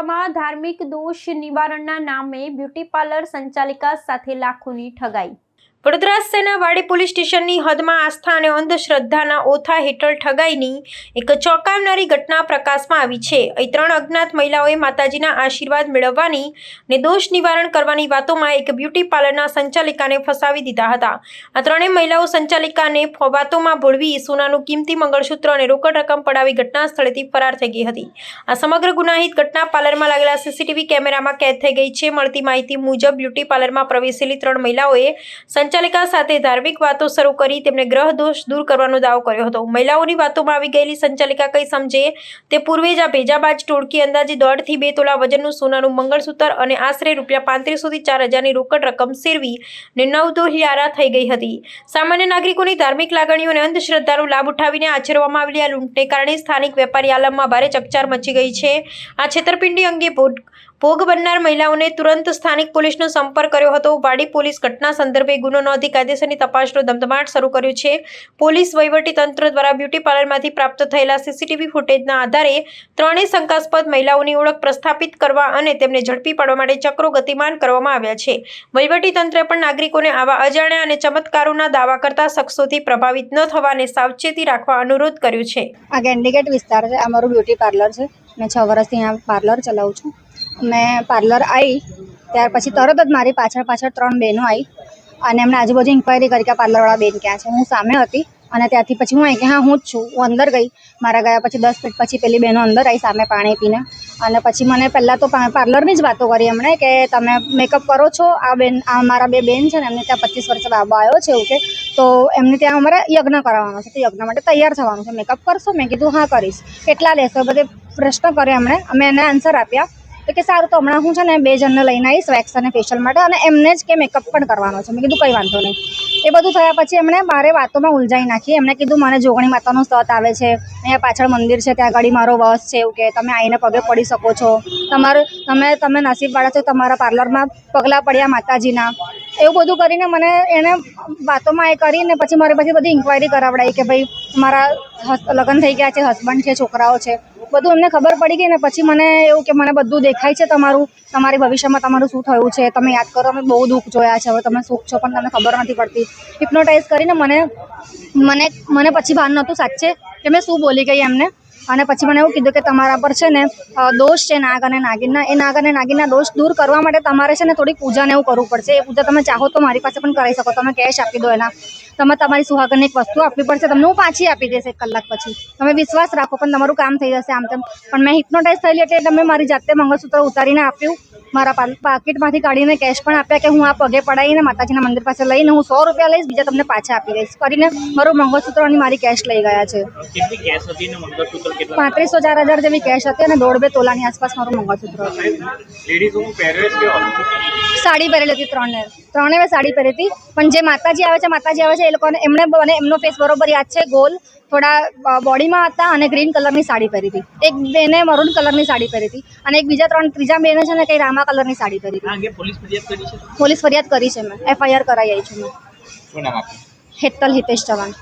વડોદરામાં ધાર્મિક દોષ નિવારણના નામે બ્યુટી પાર્લર સંચાલિકા સાથે લાખોની ઠગાઈ। વડોદરા શહેરના વાડી પોલીસ સ્ટેશનની હદમાં આસ્થા અને અંધશ્રદ્ધાના ઓથા હેઠળ ઠગાઈની એક ચોંકાવનારી ઘટના પ્રકાશમાં આવી છે। અહીં 3 અજ્ઞાત મહિલાઓએ માતાજીના આશીર્વાદ મેળવવાની અને દોષ નિવારણ કરવાની વાતોમાં એક બ્યુટી પાર્લરના સંચાલિકાને ફસાવી દીધા હતા। આ ત્રણેય મહિલાઓ સંચાલિકાને વાતોમાં ભોળવી સોનાનું કિંમતી મંગળસૂત્ર અને રોકડ રકમ પડાવી ઘટના સ્થળેથી ફરાર થઈ ગઈ હતી। આ સમગ્ર ગુનાહિત ઘટના પાર્લરમાં લાગેલા સીસીટીવી કેમેરામાં કેદ થઈ ગઈ છે। મળતી માહિતી મુજબ બ્યુટી પાર્લરમાં પ્રવેશેલી 3 મહિલાઓએ સંચાલિકા સાથે ધાર્મિક વાતો શરૂ કરી તેમને ગ્રહ દોષ દૂર કરવાનો દાવો કર્યો હતો। મહિલાઓની વાતોમાં આવી ગયેલી સંચાલિકા કંઈ સમજે તે પૂર્વે જ આ ભેજાબાજ ટોળકી અંદાજે 1.5 થી 2 તોલા વજનનું સોનાનું મંગળસૂત્ર અને આશરે ₹3500 થી 4000ની રોકડ રકમ સેરવી ને નવદોહિયારા થઈ ગઈ હતી। સામાન્ય નાગરિકોની ધાર્મિક લાગણીઓ અને અંધશ્રદ્ધાનો લાભ ઉઠાવીને આચરવામાં આવેલી આ લૂંટને કારણે સ્થાનિક વેપારી આલમમાં ભારે ચકચાર મચી ગઈ છે। આ છેતરપિંડી અંગે ભોગ બનનાર મહિલાઓને તુરંત સ્થાનિક પોલીસનો સંપર્ક કર્યો હતો। વાડી પોલીસ ઘટના સંદર્ભે ગુનો નોંધી કાયદેસરની તપાસનો ધમધમાટ શરૂ કર્યો છે। પોલીસ વહીવટી તંત્ર દ્વારા બ્યુટી પાર્લરમાંથી પ્રાપ્ત થયેલા સીસીટીવી ફૂટેજના આધારે ત્રણેય શંકાસ્પદ મહિલાઓની ઓળખ પ્રસ્થાપિત કરવા અને તેમને ઝડપી પાડવા માટે ચક્રો ગતિમાન કરવામાં આવ્યા છે। વહીવટી તંત્રે પણ નાગરિકોને આવા અજાણ્યા અને ચમત્કારોના દાવા કરતા શખ્સોથી પ્રભાવિત ન થવા અને સાવચેતી રાખવા અનુરોધ કર્યો છે। આ ગેન્ડીગેટ વિસ્તાર છે, અમારું બ્યુટી પાર્લર છે। મેં 6 વર્ષથી અહીંયા પાર્લર ચલાવું છું। મેં પાર્લર આવી ત્યાર પછી તરત જ મારી પાછળ 3 બહેનો આવી અને એમણે આજુબાજુ ઇન્ક્વાયરી કરી કે પાર્લરવાળા બેન ક્યાં છે। હું સામે હતી અને ત્યાંથી પછી હું કે હા હું જ છું। હું અંદર ગઈ, મારા ગયા પછી 10 મિનિટ પછી પેલી બહેનો અંદર આવી સામે પાણી પીને અને પછી મને પહેલાં તો પાર્લરની જ વાતો કરી એમણે કે તમે મેકઅપ કરો છો। આ મારા 2 બેન છે ને એમને ત્યાં 25 વર્ષે બાબો આવ્યો છે એવું કે તો એમને ત્યાં અમારે યજ્ઞ કરાવવાનો છે, તો યજ્ઞ માટે તૈયાર થવાનું છે। મેકઅપ કરશો? મેં કીધું હા કરીશ। કેટલા લેશો? બધે પ્રશ્ન કર્યો એમણે, અમે એને આન્સર આપ્યા તો કે સારું, તો હમણાં હું છે ને 2 જણને લઈને આવીશ વેક્સ અને ફેશિયલ માટે અને એમને જ કે મેકઅપ પણ કરવાનો છે। મેં કીધું કંઈ વાંધો નહીં। એ બધું થયા પછી એમણે મારે વાતોમાં ઉલઝાઈ નાખી। એમણે કીધું મને જોગણી માતાનો સત આવે છે, અહીંયા પાછળ મંદિર છે, ત્યાં આગળ મારો વસ છે એવું કે તમે આવીને પગે પડી શકો છો, તમે નસીબવાળા છો, તમારા પાર્લરમાં પગલાં પડ્યા માતાજીના, એવું બધું કરીને મને એને વાતોમાં એ કરીને પછી મારી પછી બધી ઇન્ક્વાયરી કરાવડાવી કે ભાઈ મારા લગ્ન થઈ ગયા છે, હસબન્ડ છે, છોકરાઓ છે, બધું એમને ખબર પડી ગઈ ને પછી મને એવું કે મને બધું દેખાય છે તમારી ભવિષ્યમાં તમારું શું થયું છે, તમે યાદ કરો, અમે બહુ દુઃખ જોયા છે, હવે તમે સુખ છો પણ તમને ખબર નથી પડતી। હિપ્નોટાઇઝ કરીને મને પછી ભાન નહોતું સાચે કે મેં શું બોલી ગઈ એમને। અને પછી મને એવું કીધું કે તમારા પર છે ને દોષ છે નાગ અને નાગિનના, એ નાગ અને નાગિનના દોષ દૂર કરવા માટે તમારે છે ને થોડી પૂજાને એવું કરવું પડશે। એ પૂજા તમે ચાહો તો મારી પાસે પણ કરાવી શકો, તમે કેશ આપી દો એના, તમે તમારી સુહાગનની એક વસ્તુ આપવી પડશે, તમને હું પાછી આપી દઈશ 1 કલાક પછી, તમે વિશ્વાસ રાખો પણ તમારું કામ થઈ જશે આમ તેમ। પણ મેં હિપ્નોટાઇઝ થયેલી એટલે તમે મારી જાતે મંગળસૂત્ર ઉતારીને આપ્યું, મારા પાકીટમાંથી કાઢીને કેશ પણ આપ્યા કે હું આ પગે પડાવીને માતાજીના મંદિર પાસે લઈને હું 100 રૂપિયા લઈશ, બીજા તમને પાછા આપી દઈશ કરીને મારું મંગળસૂત્ર અને મારી કેશ લઈ ગયા છે। 3500-4000 જેવી કેશ હતી અને 1.5-2 તોલાની આસપાસ મારું મંગળસૂત્ર હતું। સાડી પહેરેલી હતી, ત્રણેય સાડી પહેરી હતી, પણ જે માતાજી આવે છે એ લોકોને એમનો ફેસ બરોબર યાદ છે, ગોલ થોડા બોડીમાં હતા અને ગ્રીન કલરની સાડી પહેરી હતી। એક બેને મરૂન કલરની સાડી પહેરી હતી અને એક ત્રીજા બેને છે ને કંઈ રામા કલરની સાડી પહેરી હતી। પોલીસ ફરિયાદ કરી છે, મેં FIR કરાવી આવી છું। મેં હેતલ હિતેશ ચવાણ।